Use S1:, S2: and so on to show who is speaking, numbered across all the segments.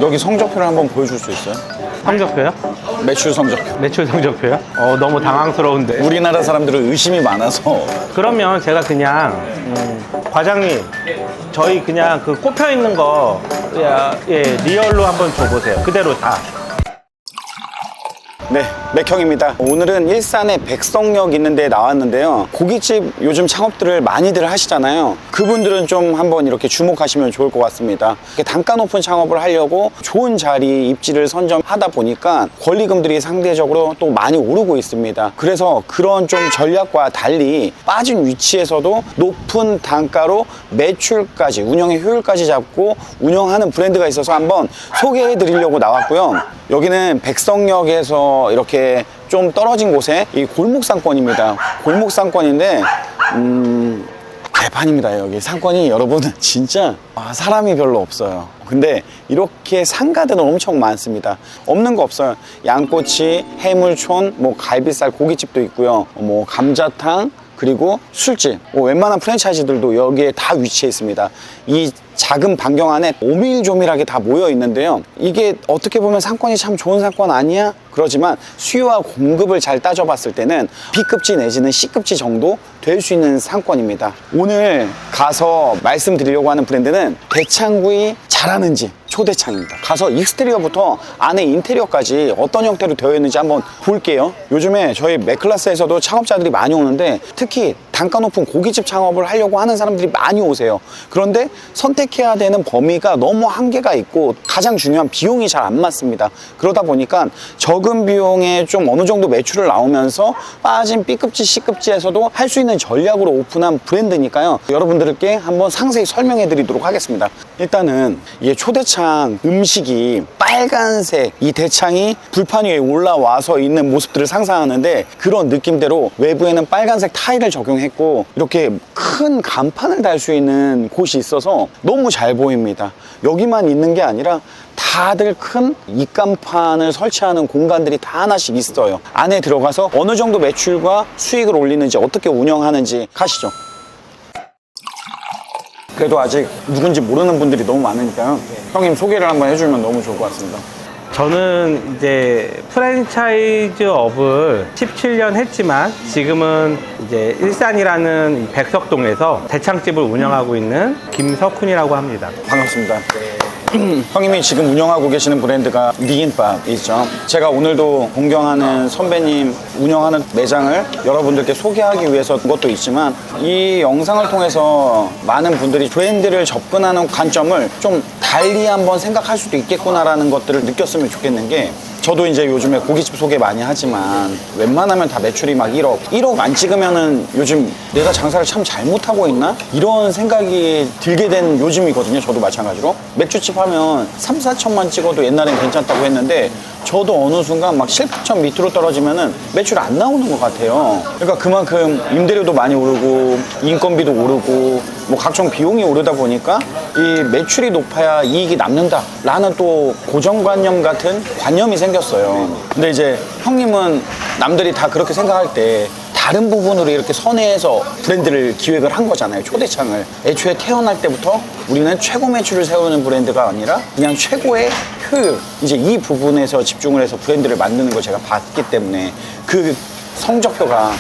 S1: 여기 성적표를 한번 보여줄 수 있어요?
S2: 성적표요?
S1: 매출 성적표.
S2: 매출 성적표요? 너무 당황스러운데.
S1: 우리나라 사람들은 의심이 많아서.
S2: 그러면 제가 그냥 과장님 저희 그냥 그 꼽혀 있는 거 예, 리얼로 한번 줘보세요. 그대로 다.
S1: 네, 맥형입니다. 오늘은 일산에 백성역 있는 데 나왔는데요. 고깃집 요즘 창업들을 많이들 하시잖아요. 그분들은 좀 한번 이렇게 주목하시면 좋을 것 같습니다. 단가 높은 창업을 하려고 좋은 자리 입지를 선점하다 보니까 권리금들이 상대적으로 또 많이 오르고 있습니다. 그래서 그런 좀 전략과 달리 빠진 위치에서도 높은 단가로 매출까지, 운영의 효율까지 잡고 운영하는 브랜드가 있어서 한번 소개해 드리려고 나왔고요. 여기는 백성역에서 이렇게 좀 떨어진 곳에 이 골목상권입니다. 골목상권인데 개판입니다. 여기 상권이 여러분은 진짜 사람이 별로 없어요. 근데 이렇게 상가들은 엄청 많습니다. 없는 거 없어요. 양꼬치, 해물촌, 뭐 갈비살 고깃집도 있고요. 뭐 감자탕, 그리고 술집, 웬만한 프랜차이즈들도 여기에 다 위치해 있습니다. 이 작은 반경 안에 오밀조밀하게 다 모여 있는데요. 이게 어떻게 보면 상권이 참 좋은 상권 아니야? 그러지만 수요와 공급을 잘 따져봤을 때는 B급지 내지는 C급지 정도 될 수 있는 상권입니다. 오늘 가서 말씀드리려고 하는 브랜드는 대창구이 잘하는 집 초대창입니다. 가서 익스테리어부터 안에 인테리어까지 어떤 형태로 되어 있는지 한번 볼게요. 요즘에 저희 맥클라스에서도 창업자들이 많이 오는데 특히 단가 높은 고깃집 창업을 하려고 하는 사람들이 많이 오세요. 그런데 선택해야 되는 범위가 너무 한계가 있고 가장 중요한 비용이 잘 안 맞습니다. 그러다 보니까 적은 비용에 좀 어느 정도 매출을 나오면서 빠진 B급지, C급지에서도 할 수 있는 전략으로 오픈한 브랜드니까요. 여러분들께 한번 상세히 설명해 드리도록 하겠습니다. 일단은 이게 초대창 음식이 빨간색 이 대창이 불판 위에 올라와서 있는 모습들을 상상하는데 그런 느낌대로 외부에는 빨간색 타일을 적용했고 이렇게 큰 간판을 달 수 있는 곳이 있어서 너무 잘 보입니다. 여기만 있는 게 아니라 다들 큰 입간판을 설치하는 공간들이 다 하나씩 있어요. 안에 들어가서 어느 정도 매출과 수익을 올리는지 어떻게 운영하는지 가시죠. 그래도 아직 누군지 모르는 분들이 너무 많으니까요. 형님 소개를 한번 해주면 너무 좋을 것 같습니다.
S2: 저는 이제 프랜차이즈 업을 17년 했지만 지금은 이제 일산이라는 백석동에서 대창집을 운영하고 있는 김석훈이라고 합니다.
S1: 반갑습니다. 형님이 지금 운영하고 계시는 브랜드가 니김밥이죠. 제가 오늘도 존경하는 선배님 운영하는 매장을 여러분들께 소개하기 위해서 그것도 있지만 이 영상을 통해서 많은 분들이 브랜드를 접근하는 관점을 좀 달리 한번 생각할 수도 있겠구나라는 것들을 느꼈으면 좋겠는 게 저도 이제 요즘에 고깃집 소개 많이 하지만 웬만하면 다 매출이 막 1억 안 찍으면은 요즘 내가 장사를 참 잘못하고 있나? 이런 생각이 들게 된 요즘이거든요. 저도 마찬가지로 맥주집 하면 3, 4천만 찍어도 옛날엔 괜찮다고 했는데 저도 어느 순간 막 7,000 밑으로 떨어지면은 매출 안 나오는 것 같아요. 그러니까 그만큼 임대료도 많이 오르고 인건비도 오르고 뭐 각종 비용이 오르다 보니까 이 매출이 높아야 이익이 남는다 라는 또 고정관념 같은 관념이 생겼어요. 근데 이제 형님은 남들이 다 그렇게 생각할 때 다른 부분으로 이렇게 선회해서 브랜드를 기획을 한 거잖아요. 초대창을 애초에 태어날 때부터 우리는 최고 매출을 세우는 브랜드가 아니라 그냥 최고의 효율, 이제 이 부분에서 집중을 해서 브랜드를 만드는 걸 제가 봤기 때문에 그 성적표가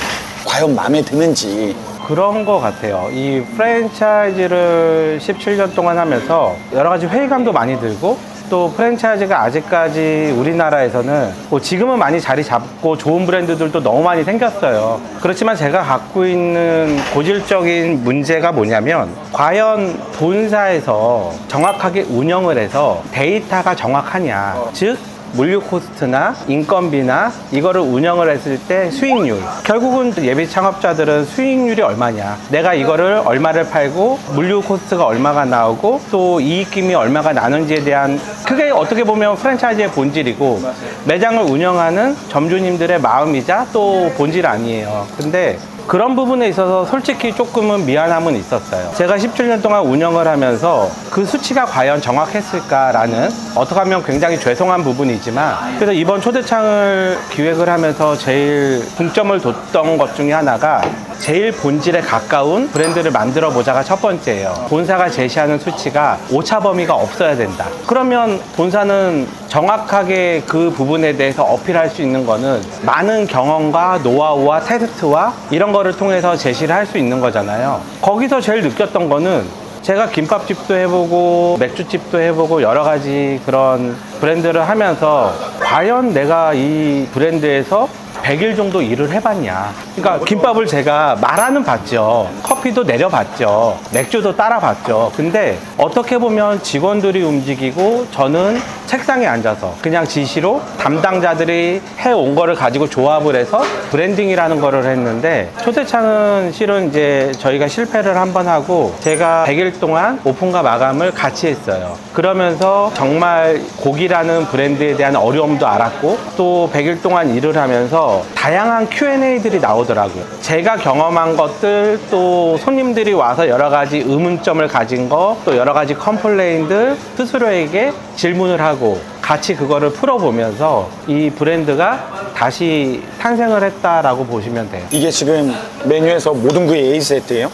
S1: 과연 마음에 드는지.
S2: 그런 것 같아요. 이 프랜차이즈를 17년 동안 하면서 여러 가지 회의감도 많이 들고 또 프랜차이즈가 아직까지 우리나라에서는 뭐 지금은 많이 자리 잡고 좋은 브랜드들도 너무 많이 생겼어요. 그렇지만 제가 갖고 있는 고질적인 문제가 뭐냐면 과연 본사에서 정확하게 운영을 해서 데이터가 정확하냐, 즉 물류 코스트나 인건비나 이거를 운영을 했을 때 수익률, 결국은 예비 창업자들은 수익률이 얼마냐, 내가 이거를 얼마를 팔고 물류 코스트가 얼마가 나오고 또 이익금이 얼마가 나는지에 대한, 그게 어떻게 보면 프랜차이즈의 본질이고 매장을 운영하는 점주님들의 마음이자 또 본질 아니에요. 근데 그런 부분에 있어서 솔직히 조금은 미안함은 있었어요. 제가 17년 동안 운영을 하면서 그 수치가 과연 정확했을까라는, 어떻게 하면 굉장히 죄송한 부분이지만, 그래서 이번 초대창을 기획을 하면서 제일 중점을 뒀던 것 중에 하나가 제일 본질에 가까운 브랜드를 만들어 보자가 첫 번째예요. 본사가 제시하는 수치가 오차 범위가 없어야 된다. 그러면 본사는 정확하게 그 부분에 대해서 어필할 수 있는 거는 많은 경험과 노하우와 테스트와 이런 거를 통해서 제시를 할 수 있는 거잖아요. 거기서 제일 느꼈던 거는, 제가 김밥집도 해보고 맥주집도 해보고 여러 가지 그런 브랜드를 하면서 과연 내가 이 브랜드에서 100일 정도 일을 해봤냐. 그러니까 김밥을 제가 말하는 봤죠. 커피도 내려봤죠. 맥주도 따라봤죠. 근데 어떻게 보면 직원들이 움직이고 저는 책상에 앉아서 그냥 지시로 담당자들이 해온 거를 가지고 조합을 해서 브랜딩이라는 거를 했는데, 초대창은 실은 이제 저희가 실패를 한번 하고 제가 100일 동안 오픈과 마감을 같이 했어요. 그러면서 정말 고기라는 브랜드에 대한 어려움도 알았고, 또 100일 동안 일을 하면서 다양한 Q&A들이 나오더라고요. 제가 경험한 것들, 또 손님들이 와서 여러 가지 의문점을 가진 거, 또 여러 가지 컴플레인들 스스로에게 질문을 하고 같이 그거를 풀어보면서 이 브랜드가 다시 탄생을 했다라고 보시면 돼요.
S1: 이게 지금 메뉴에서 모든 부위 A 세트예요?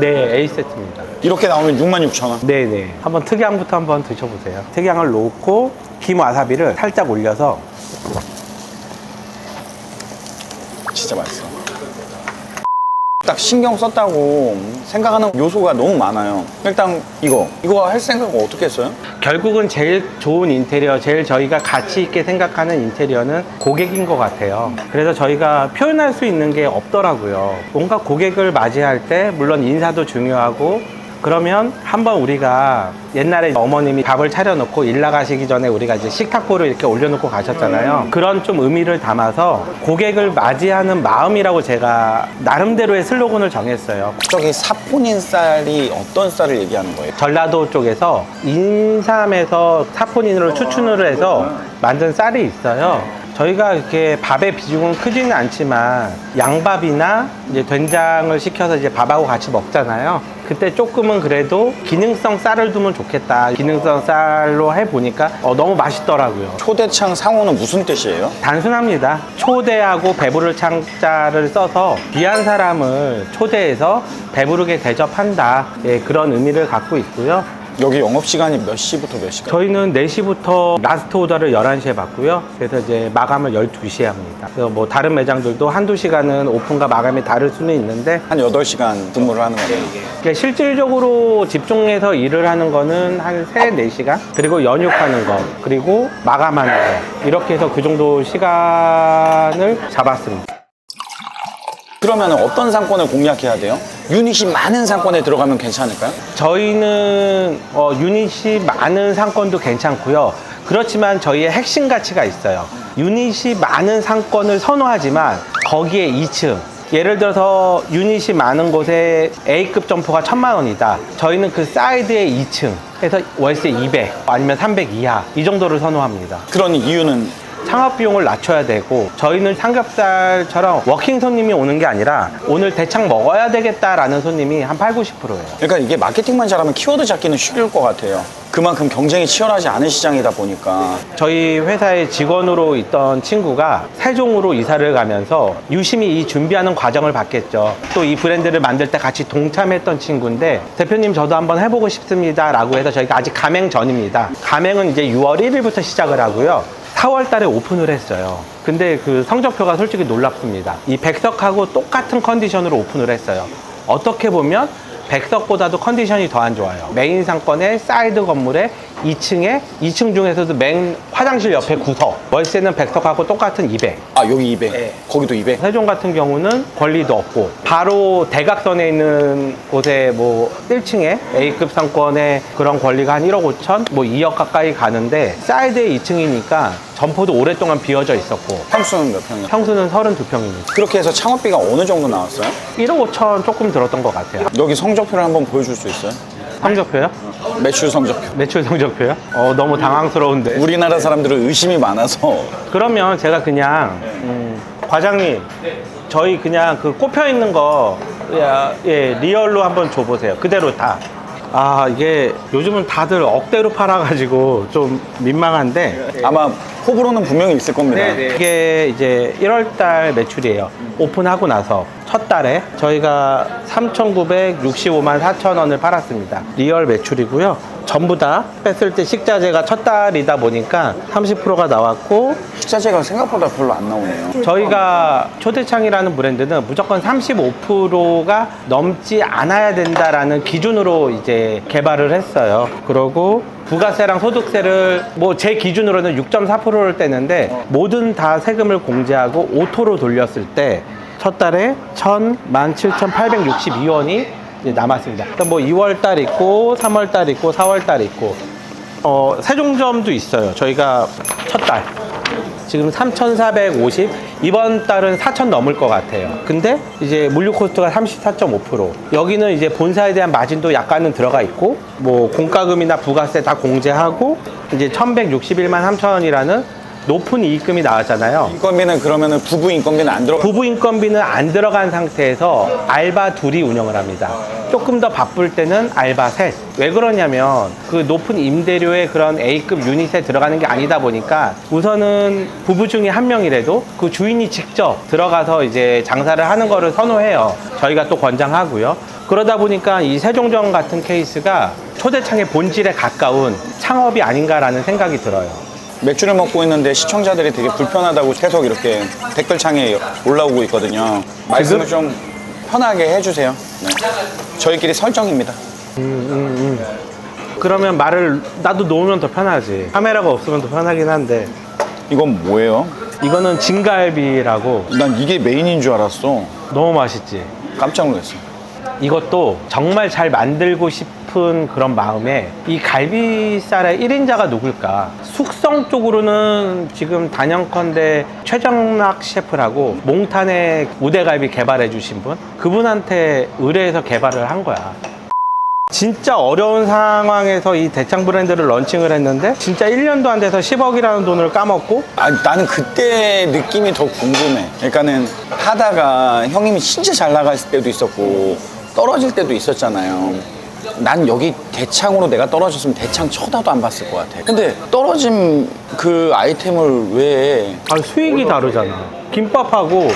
S2: 네, A 세트입니다.
S1: 이렇게 나오면 66,000원.
S2: 네네. 한번 특양부터 한번 드셔보세요. 특양을 놓고 김 와사비를 살짝 올려서.
S1: 진짜 맛있어. 딱 신경 썼다고 생각하는 요소가 너무 많아요. 일단 이거 할 생각은 어떻게 했어요?
S2: 결국은 제일 좋은 인테리어, 제일 저희가 가치 있게 생각하는 인테리어는 고객인 것 같아요. 그래서 저희가 표현할 수 있는 게 없더라고요. 뭔가 고객을 맞이할 때 물론 인사도 중요하고, 그러면 한번 우리가 옛날에 어머님이 밥을 차려놓고 일 나가시기 전에 우리가 이제 식탁보를 이렇게 올려놓고 가셨잖아요. 그런 좀 의미를 담아서 고객을 맞이하는 마음이라고 제가 나름대로의 슬로건을 정했어요.
S1: 저기 사포닌 쌀이 어떤 쌀을 얘기하는 거예요?
S2: 전라도 쪽에서 인삼에서 사포닌으로 추출을 해서 만든 쌀이 있어요. 저희가 이렇게 밥의 비중은 크지는 않지만 양밥이나 이제 된장을 시켜서 이제 밥하고 같이 먹잖아요. 그때 조금은 그래도 기능성 쌀을 두면 좋겠다. 기능성 쌀로 해보니까 너무 맛있더라고요.
S1: 초대창 상호는 무슨 뜻이에요?
S2: 단순합니다. 초대하고 배부를 창자를 써서 귀한 사람을 초대해서 배부르게 대접한다. 예, 그런 의미를 갖고 있고요.
S1: 여기 영업시간이 몇 시부터 몇 시까지?
S2: 저희는 4시부터 라스트 오더를 11시에 받고요. 그래서 이제 마감을 12시에 합니다. 그래서 뭐 다른 매장들도 한두 시간은 오픈과 마감이 다를 수는 있는데,
S1: 한 8시간 근무를 하는 거예요.
S2: 그러니까 실질적으로 집중해서 일을 하는 거는 한 3, 4시간? 그리고 연육하는 거, 그리고 마감하는 거, 이렇게 해서 그 정도 시간을 잡았습니다.
S1: 그러면 어떤 상권을 공략해야 돼요? 유닛이 많은 상권에 들어가면 괜찮을까요?
S2: 저희는 유닛이 많은 상권도 괜찮고요. 그렇지만 저희의 핵심 가치가 있어요. 유닛이 많은 상권을 선호하지만 거기에 2층, 예를 들어서 유닛이 많은 곳에 A급 점포가 1,000만 원이다. 저희는 그 사이드에 2층 해서 월세 200 아니면 300 이하 이 정도를 선호합니다.
S1: 그런 이유는
S2: 창업 비용을 낮춰야 되고, 저희는 삼겹살처럼 워킹 손님이 오는 게 아니라 오늘 대창 먹어야 되겠다라는 손님이 한 8, 90%예요.
S1: 그러니까 이게 마케팅만 잘하면 키워드 잡기는 쉬울 것 같아요. 그만큼 경쟁이 치열하지 않은 시장이다 보니까.
S2: 저희 회사에 직원으로 있던 친구가 세종으로 이사를 가면서 유심히 이 준비하는 과정을 봤겠죠. 또 이 브랜드를 만들 때 같이 동참했던 친구인데, 대표님 저도 한번 해보고 싶습니다 라고 해서, 저희가 아직 가맹 전입니다. 가맹은 이제 6월 1일부터 시작을 하고요. 4월 달에 오픈을 했어요. 근데 그 성적표가 솔직히 놀랍습니다. 이 백석하고 똑같은 컨디션으로 오픈을 했어요. 어떻게 보면 백석보다도 컨디션이 더 안 좋아요. 메인 상권의 사이드 건물에 2층 중에서도 맨 화장실 옆에 구석. 월세는 백석하고 똑같은 200.
S1: 아, 여기 200.
S2: 네.
S1: 거기도 200.
S2: 세종 같은 경우는 권리도 없고, 바로 대각선에 있는 곳에 뭐 1층에 A급 상권의 그런 권리가 한 1억 5천, 뭐 2억 가까이 가는데, 사이드에 2층이니까 점포도 오랫동안 비어져 있었고,
S1: 평수는 몇 평이요?
S2: 평수는 32평입니다.
S1: 그렇게 해서 창업비가 어느 정도 나왔어요?
S2: 1억 5천 조금 들었던 것 같아요.
S1: 여기 성적표를 한번 보여줄 수 있어요?
S2: 성적표요?
S1: 매출 성적표.
S2: 매출 성적표요? 너무 당황스러운데.
S1: 우리나라 사람들은 의심이 많아서.
S2: 그러면 제가 그냥 과장님, 저희 그냥 그 꼽혀 있는 거, 예, 리얼로 한번 줘보세요. 그대로 다. 아, 이게 요즘은 다들 억대로 팔아가지고 좀 민망한데.
S1: 아마 호불호는 분명히 있을 겁니다.
S2: 이게 이제 1월달 매출이에요. 오픈하고 나서 첫 달에 저희가 3,965만 4천 원을 팔았습니다. 리얼 매출이고요. 전부 다 뺐을 때 식자재가 첫 달이다 보니까 30%가 나왔고,
S1: 식자재가 생각보다 별로 안 나오네요.
S2: 저희가 초대창이라는 브랜드는 무조건 35%가 넘지 않아야 된다라는 기준으로 이제 개발을 했어요. 그러고 부가세랑 소득세를 뭐 제 기준으로는 6.4%를 떼는데, 뭐든 다 세금을 공제하고 오토로 돌렸을 때 첫 달에 17,862원이 남았습니다. 뭐 2월 달 있고 3월 달 있고 4월 달 있고, 세종점도 있어요. 저희가 첫 달 지금 3,450, 이번 달은 4,000 넘을 것 같아요. 근데 이제 물류 코스트가 34.5%, 여기는 이제 본사에 대한 마진도 약간은 들어가 있고, 뭐 공과금이나 부가세 다 공제하고 이제 1,161만 3천 원이라는 높은 이익금이 나왔잖아요.
S1: 인건비는 그러면은 부부 인건비는 안 들어가.
S2: 부부 인건비는 안 들어간 상태에서 알바 둘이 운영을 합니다. 조금 더 바쁠 때는 알바 셋. 왜 그러냐면 그 높은 임대료의 그런 A급 유닛에 들어가는 게 아니다 보니까 우선은 부부 중에 한 명이라도 그 주인이 직접 들어가서 이제 장사를 하는 거를 선호해요. 저희가 또 권장하고요. 그러다 보니까 이 세종점 같은 케이스가 초대창의 본질에 가까운 창업이 아닌가라는 생각이 들어요.
S1: 맥주를 먹고 있는데 시청자들이 되게 불편하다고 계속 이렇게 댓글창에 올라오고 있거든요. 말씀을 좀 편하게 해주세요. 네. 저희끼리 설정입니다.
S2: 그러면 말을 나도 놓으면 더 편하지. 카메라가 없으면 더 편하긴 한데.
S1: 이건 뭐예요?
S2: 이거는 진갈비라고.
S1: 난 이게 메인인 줄 알았어.
S2: 너무 맛있지.
S1: 깜짝 놀랐어.
S2: 이것도 정말 잘 만들고 싶은 그런 마음에, 이 갈비살의 1인자가 누굴까? 숙성 쪽으로는 지금 단연컨대 최정락 셰프라고 몽탄의 우대갈비 개발해 주신 분, 그분한테 의뢰해서 개발을 한 거야. 진짜 어려운 상황에서 이 대창 브랜드를 런칭을 했는데 진짜 1년도 안 돼서 10억이라는 돈을 까먹고.
S1: 나는 그때 느낌이 더 궁금해. 그러니까는 하다가 형님이 진짜 잘 나갈 때도 있었고 떨어질 때도 있었잖아요. 난 여기 대창으로 내가 떨어졌으면 대창 쳐다도 안 봤을 것 같아. 근데 떨어진 그 아이템을 왜?
S2: 수익이 다르잖아. 김밥하고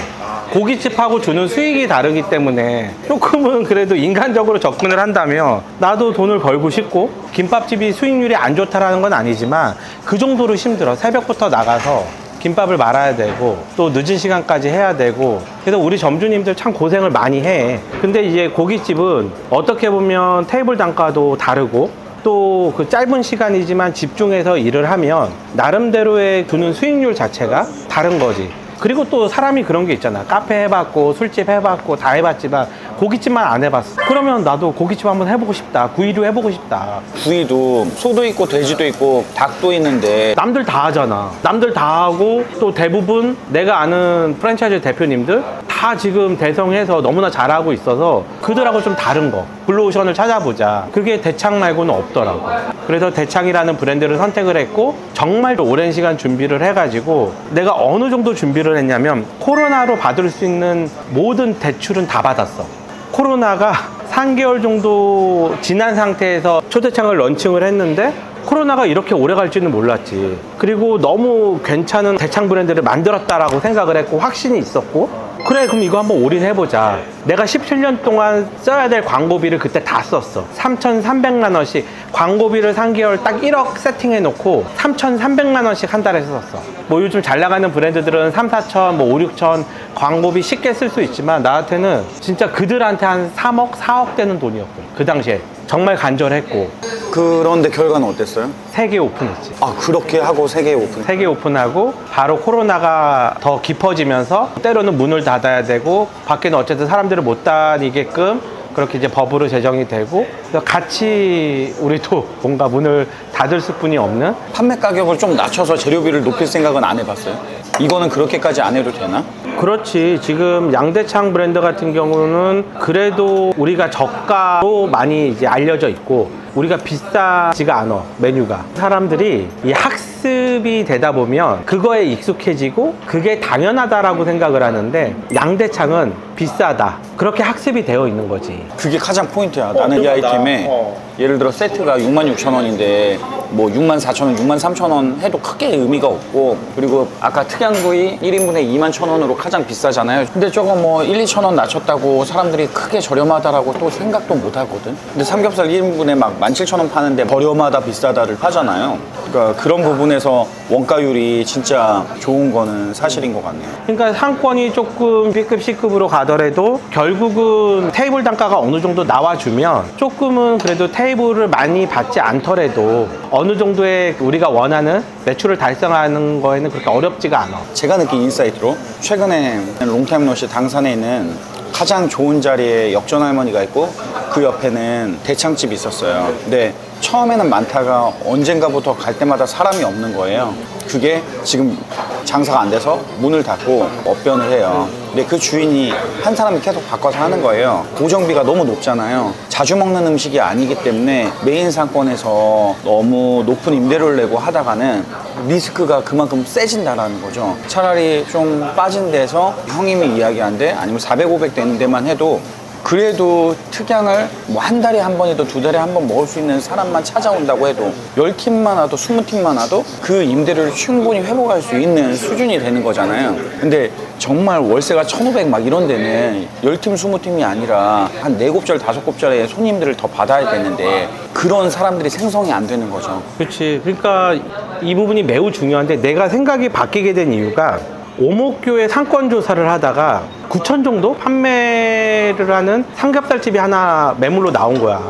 S2: 고깃집하고 주는 수익이 다르기 때문에 조금은 그래도 인간적으로 접근을 한다면, 나도 돈을 벌고 싶고, 김밥집이 수익률이 안 좋다라는 건 아니지만 그 정도로 힘들어. 새벽부터 나가서 김밥을 말아야 되고 또 늦은 시간까지 해야 되고, 그래서 우리 점주님들 참 고생을 많이 해. 근데 이제 고깃집은 어떻게 보면 테이블 단가도 다르고 또 그 짧은 시간이지만 집중해서 일을 하면 나름대로의 주는 수익률 자체가 다른 거지. 그리고 또 사람이 그런 게 있잖아. 카페 해봤고 술집 해봤고 다 해봤지만 고깃집만 안 해봤어. 그러면 나도 고깃집 한번 해보고 싶다. 구이도 해보고 싶다.
S1: 구이도 소도 있고 돼지도 있고 닭도 있는데
S2: 남들 다 하잖아. 남들 다 하고 또 대부분 내가 아는 프랜차이즈 대표님들 다 지금 대성해서 너무나 잘하고 있어서 그들하고 좀 다른 거, 블루오션을 찾아보자. 그게 대창 말고는 없더라고. 그래서 대창이라는 브랜드를 선택을 했고, 정말 오랜 시간 준비를 해가지고, 내가 어느 정도 준비를 했냐면 코로나로 받을 수 있는 모든 대출은 다 받았어. 코로나가 3개월 정도 지난 상태에서 초대창을 런칭을 했는데 코로나가 이렇게 오래 갈지는 몰랐지. 그리고 너무 괜찮은 대창 브랜드를 만들었다라고 생각을 했고 확신이 있었고, 그래 그럼 이거 한번 올인해보자. 내가 17년 동안 써야 될 광고비를 그때 다 썼어. 3,300만 원씩 광고비를 3개월 딱 1억 세팅해놓고 3,300만 원씩 한 달에 썼어. 뭐 요즘 잘 나가는 브랜드들은 3, 4천, 뭐 5, 6천 광고비 쉽게 쓸 수 있지만 나한테는 진짜 그들한테 한 3억, 4억 되는 돈이었고, 그 당시에 정말 간절했고.
S1: 그런데 결과는 어땠어요?
S2: 3개 오픈했지.
S1: 그렇게 하고 3개 오픈.
S2: 3개 오픈하고 바로 코로나가 더 깊어지면서 때로는 문을 닫아야 되고, 밖에는 어쨌든 사람들을 못 다니게끔 그렇게 이제 법으로 제정이 되고, 그래서 같이 우리도 뭔가 문을 닫을 수뿐이 없는.
S1: 판매 가격을 좀 낮춰서 재료비를 높일 생각은 안 해봤어요? 이거는 그렇게까지 안 해도 되나?
S2: 그렇지. 지금 양대창 브랜드 같은 경우는 그래도 우리가 저가로 많이 이제 알려져 있고, 우리가 비싸지가 않아, 메뉴가. 사람들이 이 학습 학습이 되다 보면 그거에 익숙해지고 그게 당연하다라고 생각을 하는데 양대창은 비싸다. 그렇게 학습이 되어 있는 거지.
S1: 그게 가장 포인트야. 나는 이 아이템에 예를 들어 세트가 66,000원인데 뭐 64,000원, 63,000원 해도 크게 의미가 없고, 그리고 아까 특양구이 1인분에 21,000원으로 가장 비싸잖아요. 근데 저거 뭐 1, 2,000원 낮췄다고 사람들이 크게 저렴하다라고 또 생각도 못 하거든. 근데 삼겹살 1인분에 막 17,000원 파는데 저렴하다 비싸다를 하잖아요. 그러니까 그런 부분에서 원가율이 진짜 좋은 거는 사실인 것 같네요.
S2: 그러니까 상권이 조금 B급, C급으로 가더라도 결국은 테이블 단가가 어느 정도 나와주면 조금은 그래도 테이블을 많이 받지 않더라도 어느 정도의 우리가 원하는 매출을 달성하는 거에는 그렇게 어렵지가 않아.
S1: 제가 느낀 인사이트로 최근에 롱타임롯이 당산에 있는 가장 좋은 자리에 역전 할머니가 있고 그 옆에는 대창집이 있었어요. 근데 처음에는 많다가 언젠가부터 갈 때마다 사람이 없는 거예요. 그게 지금 장사가 안 돼서 문을 닫고 업변을 해요. 근데 그 주인이 한 사람이 계속 바꿔서 하는 거예요. 고정비가 너무 높잖아요. 자주 먹는 음식이 아니기 때문에 메인 상권에서 너무 높은 임대료를 내고 하다가는 리스크가 그만큼 세진다라는 거죠. 차라리 좀 빠진 데서 형님이 이야기한데 아니면 400, 500 되는 데만 해도 그래도 특양을 뭐 한 달에 한 번이도 두 달에 한 번 먹을 수 있는 사람만 찾아온다고 해도 10팀만 와도 20팀만 와도 그 임대료를 충분히 회복할 수 있는 수준이 되는 거잖아요. 근데 정말 월세가 1,500 막 이런 데는 10팀, 20팀이 아니라 한 4곱절, 5곱절의 손님들을 더 받아야 되는데 그런 사람들이 생성이 안 되는 거죠.
S2: 그렇지. 그러니까 이 부분이 매우 중요한데 내가 생각이 바뀌게 된 이유가 오목교에 상권 조사를 하다가 9천 정도 판매를 하는 삼겹살집이 하나 매물로 나온 거야.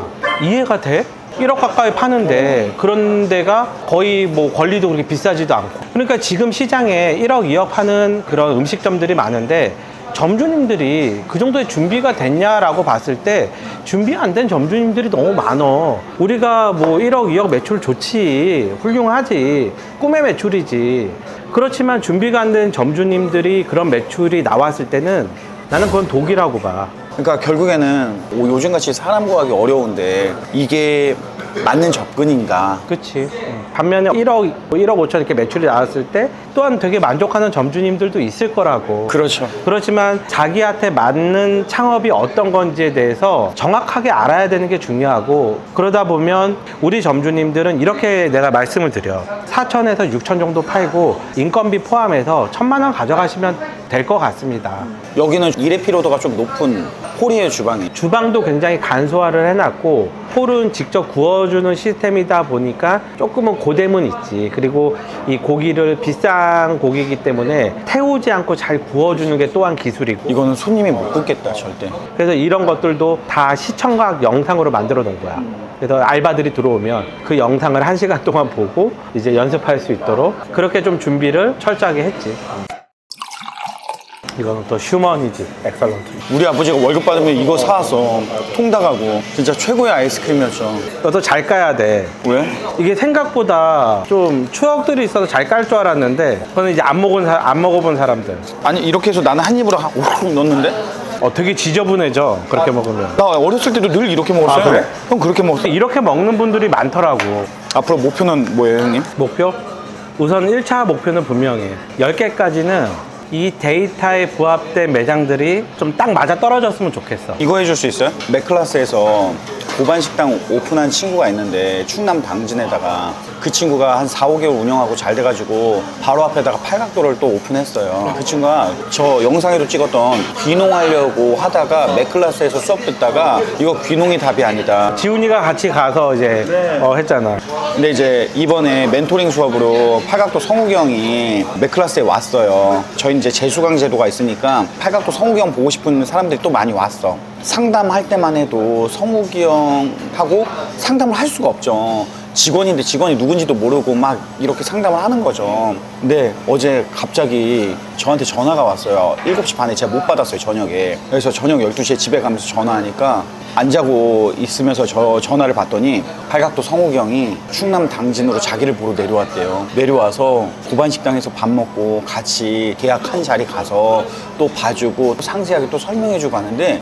S2: 이해가 돼? 1억 가까이 파는데 그런 데가 거의 뭐 권리도 그렇게 비싸지도 않고. 그러니까 지금 시장에 1억, 2억 파는 그런 음식점들이 많은데 점주님들이 그 정도의 준비가 됐냐라고 봤을 때 준비 안 된 점주님들이 너무 많어. 우리가 뭐 1억, 2억 매출 좋지, 훌륭하지, 꿈의 매출이지. 그렇지만 준비가 안 된 점주님들이 그런 매출이 나왔을 때는 나는 그건 독이라고 봐.
S1: 그러니까 결국에는 요즘같이 사람 구하기 어려운데 이게 맞는 접근인가.
S2: 그치. 반면에 1억 5천 이렇게 매출이 나왔을 때 또한 되게 만족하는 점주님들도 있을 거라고.
S1: 그렇죠.
S2: 그렇지만 자기한테 맞는 창업이 어떤 건지에 대해서 정확하게 알아야 되는 게 중요하고, 그러다 보면 우리 점주님들은 이렇게 내가 말씀을 드려. 4천에서 6천 정도 팔고 인건비 포함해서 1,000만 원 가져가시면 될 것 같습니다.
S1: 여기는 일의 피로도가 좀 높은 홀이에요, 주방이.
S2: 주방도 굉장히 간소화를 해놨고 홀은 직접 구워주는 시스템이다 보니까 조금은 고됨은 있지. 그리고 이 고기를 비싼 고기이기 때문에 태우지 않고 잘 구워주는 게 또한 기술이고,
S1: 이거는 손님이 못 굽겠다, 절대.
S2: 그래서 이런 것들도 다 시청각 영상으로 만들어 놓은 거야. 그래서 알바들이 들어오면 그 영상을 1시간 동안 보고 이제 연습할 수 있도록 그렇게 좀 준비를 철저하게 했지. 이거는 또 휴먼이지, 엑설런트.
S1: 우리 아버지가 월급 받으면 이거 사왔어. 통닭하고. 진짜 최고의 아이스크림이었죠.
S2: 너도 잘 까야 돼.
S1: 왜?
S2: 이게 생각보다 좀 추억들이 있어서 잘 깔 줄 알았는데 그거는 이제 안 먹어본 사람들.
S1: 아니, 이렇게 해서 나는 한 입으로 훅 넣었는데?
S2: 되게 지저분해져, 그렇게 먹으면.
S1: 나 어렸을 때도 늘 이렇게 먹었어요.
S2: 아, 그래?
S1: 형 그렇게 먹었어?
S2: 이렇게 먹는 분들이 많더라고.
S1: 앞으로 목표는 뭐예요, 형님?
S2: 목표? 우선 1차 목표는 분명해. 10개까지는 이 데이터에 부합된 매장들이 좀 딱 맞아 떨어졌으면 좋겠어.
S1: 이거 해줄 수 있어요? 맥클라스에서 고반식당 오픈한 친구가 있는데 충남 당진에다가 그 친구가 한 4, 5개월 운영하고 잘 돼가지고 바로 앞에다가 팔각도를 또 오픈했어요. 그 친구가 저 영상에도 찍었던 귀농하려고 하다가 맥클라스에서 수업 듣다가 이거 귀농이 답이 아니다.
S2: 지훈이가 같이 가서 이제 했잖아.
S1: 근데 이제 이번에 멘토링 수업으로 팔각도 성욱이 형이 맥클라스에 왔어요. 저희 이제 재수강 제도가 있으니까 팔각도 성욱이 형 보고 싶은 사람들이 또 많이 왔어. 상담할 때만 해도 성욱이 형하고 상담을 할 수가 없죠. 직원인데 직원이 누군지도 모르고 막 이렇게 상담을 하는 거죠. 근데 어제 갑자기 저한테 전화가 왔어요. 7시 반에 제가 못 받았어요, 저녁에. 그래서 저녁 12시에 집에 가면서 전화하니까 안 자고 있으면서 저 전화를 받더니 팔각도 성욱이 형이 충남 당진으로 자기를 보러 내려왔대요. 내려와서 고반식당에서 밥 먹고 같이 계약한 자리 가서 또 봐주고 또 상세하게 또 설명해주고 하는데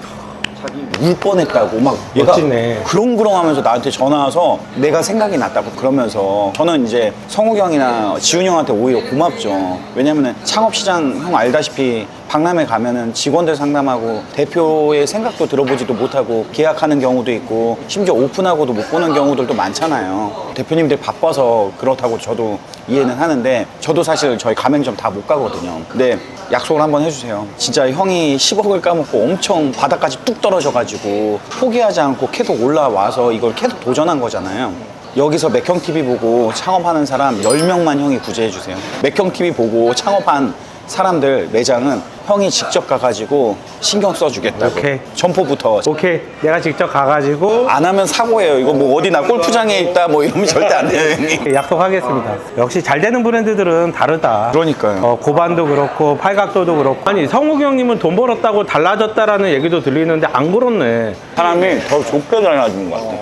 S1: 울 뻔했다고 막 얘가
S2: 멋지네.
S1: 그렁그렁하면서 나한테 전화 와서 내가 생각이 났다고 그러면서 저는 이제 성욱이 형이나 지훈이 형한테 오히려 고맙죠. 왜냐면은 창업시장 형 알다시피 박람회 가면은 직원들 상담하고 대표의 생각도 들어보지도 못하고 계약하는 경우도 있고 심지어 오픈하고도 못 보는 경우들도 많잖아요. 대표님들 바빠서 그렇다고 저도 이해는 하는데 저도 사실 저희 가맹점 다 못 가거든요. 근데 약속을 한번 해주세요. 진짜 형이 10억을 까먹고 엄청 바닥까지 뚝 떨어져가지고 포기하지 않고 계속 올라와서 이걸 계속 도전한 거잖아요. 여기서 맥형TV 보고 창업하는 사람 10명만 형이 구제해주세요. 맥형TV 보고 창업한 사람들 매장은 형이 직접 가가지고 신경 써주겠다고.
S2: 오케이.
S1: 점포부터.
S2: 오케이, 내가 직접 가가지고
S1: 안 하면 사고예요. 이거 뭐 어디나 골프장에 있다 뭐 이러면 절대 안 돼요, 형님.
S2: 약속하겠습니다. 역시 잘 되는 브랜드들은 다르다.
S1: 그러니까요.
S2: 고반도 그렇고 팔각도도 그렇고. 아니 성욱이 형님은 돈 벌었다고 달라졌다라는 얘기도 들리는데 안 그렇네.
S1: 사람이 더 좋게 달라지는 것 같아.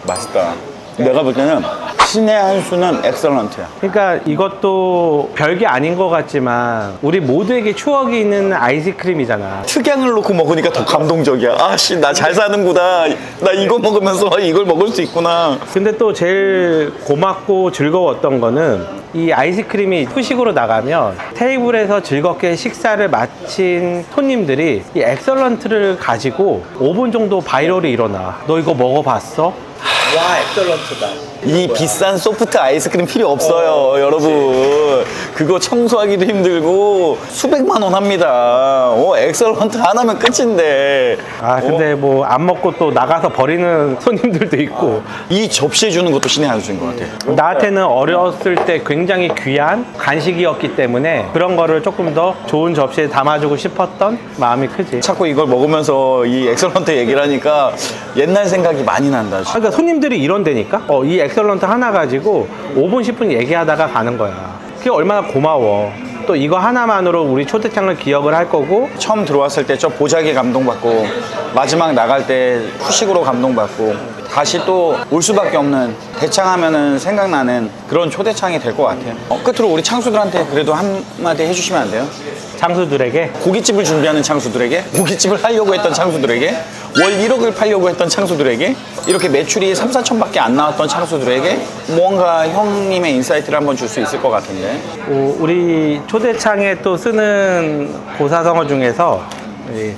S1: 맛있다. 내가 볼 때는 신의 한 수는 엑설런트야.
S2: 그러니까 이것도 별게 아닌 것 같지만 우리 모두에게 추억이 있는 아이스크림이잖아.
S1: 특양을 놓고 먹으니까 더 감동적이야. 아씨, 나 잘 사는구나. 나 이거 먹으면서 이걸 먹을 수 있구나.
S2: 근데 또 제일 고맙고 즐거웠던 거는 이 아이스크림이 후식으로 나가면 테이블에서 즐겁게 식사를 마친 손님들이 이 엑설런트를 가지고 5분 정도 바이럴이 일어나. 너 이거 먹어봤어? 와, 엑설런트다.
S1: 이 비싼 소프트 아이스크림 필요 없어요, 여러분. 그거 청소하기도 힘들고 수백만 원 합니다. 엑설런트 하나면 끝인데.
S2: 아, 근데 뭐 안 먹고 또 나가서 버리는 손님들도 있고.
S1: 이 접시해 주는 것도 신의 한 수인 것 같아요.
S2: 나한테는 어렸을 때 굉장히 귀한 간식이었기 때문에 그런 거를 조금 더 좋은 접시에 담아주고 싶었던 마음이 크지.
S1: 자꾸 이걸 먹으면서 이 엑설런트 얘기를 하니까 옛날 생각이 많이 난다.
S2: 그러니까 손님들이 이런다니까? 이 엑설런트 하나 가지고 5분, 10분 얘기하다가 가는 거야. 그게 얼마나 고마워. 또 이거 하나만으로 우리 초대장을 기억을 할 거고.
S1: 처음 들어왔을 때 저 보자기에 감동받고 마지막 나갈 때 후식으로 감동받고 다시 또 올 수밖에 없는 대창하면은 생각나는 그런 초대창이 될 것 같아요. 끝으로 우리 창수들한테 그래도 한마디 해주시면 안 돼요?
S2: 장수들에게
S1: 고깃집을 준비하는 창수들에게, 고깃집을 하려고 했던 창수들에게, 월 1억을 팔려고 했던 창수들에게, 이렇게 매출이 3, 4천밖에 안 나왔던 창수들에게 뭔가 형님의 인사이트를 한번 줄 수 있을 것 같은데.
S2: 우리 초대창에 또 쓰는 고사성어 중에서 이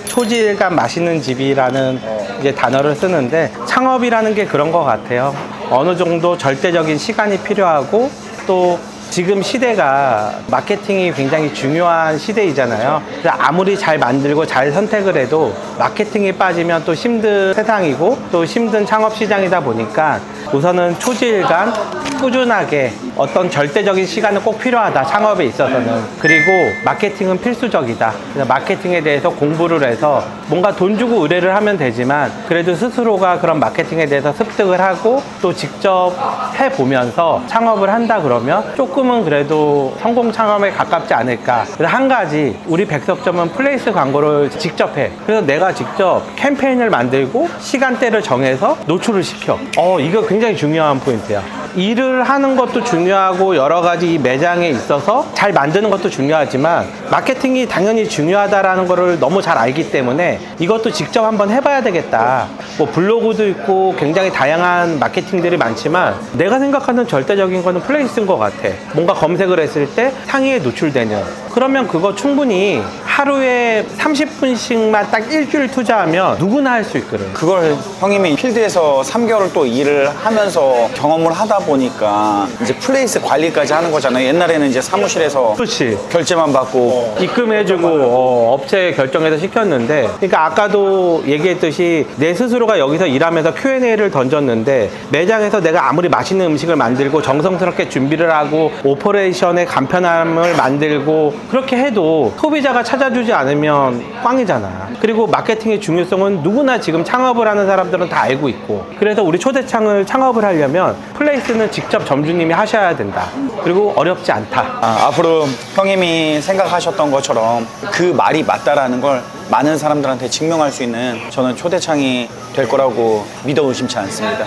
S2: 초질감 맛있는 집이라는 이제 단어를 쓰는데 창업이라는 게 그런 것 같아요. 어느 정도 절대적인 시간이 필요하고 또 지금 시대가 마케팅이 굉장히 중요한 시대이잖아요. 그래서 아무리 잘 만들고 잘 선택을 해도 마케팅이 빠지면 또 힘든 세상이고 또 힘든 창업 시장이다 보니까 우선은 초질간 꾸준하게 어떤 절대적인 시간은 꼭 필요하다, 창업에 있어서는. 그리고 마케팅은 필수적이다. 그래서 마케팅에 대해서 공부를 해서 뭔가 돈 주고 의뢰를 하면 되지만 그래도 스스로가 그런 마케팅에 대해서 습득을 하고 또 직접 해보면서 창업을 한다 그러면 조금은 그래도 성공 창업에 가깝지 않을까. 그래서 한 가지, 우리 백석점은 플레이스 광고를 직접 해. 그래서 내가 직접 캠페인을 만들고 시간대를 정해서 노출을 시켜. 이거 굉장히 중요한 포인트야. 일을 하는 것도 중요하고 여러 가지 이 매장에 있어서 잘 만드는 것도 중요하지만 마케팅이 당연히 중요하다라는 거를 너무 잘 알기 때문에 이것도 직접 한번 해봐야 되겠다. 뭐 블로그도 있고 굉장히 다양한 마케팅들이 많지만 내가 생각하는 절대적인 거는 플레이스인 것 같아. 뭔가 검색을 했을 때 상위에 노출되는. 그러면 그거 충분히 하루에 30분씩만 딱 일주일 투자하면 누구나 할 수 있거든.
S1: 그걸 형님이 필드에서 3개월 또 일을 하면서 경험을 하다 보니까 이제 플레이스 관리까지 하는 거잖아요. 옛날에는 이제 사무실에서
S2: 그렇지.
S1: 결제만 받고
S2: 입금해주고 업체 결정해서 시켰는데, 그러니까 아까도 얘기했듯이 내 스스로가 여기서 일하면서 Q&A를 던졌는데 매장에서 내가 아무리 맛있는 음식을 만들고 정성스럽게 준비를 하고 오퍼레이션의 간편함을 만들고 그렇게 해도 소비자가 찾아주지 않으면 꽝이잖아. 그리고 마케팅의 중요성은 누구나 지금 창업을 하는 사람들은 다 알고 있고, 그래서 우리 초대창을 창업을 하려면 플레이스는 직접 점주님이 하셔야 된다. 그리고 어렵지 않다.
S1: 앞으로 형님이 생각하셨던 것처럼 그 말이 맞다라는 걸 많은 사람들한테 증명할 수 있는 저는 초대창이 될 거라고 믿어 의심치 않습니다.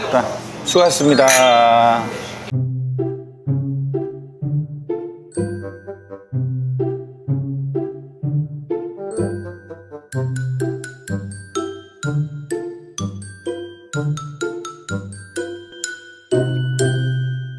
S1: 수고하셨습니다.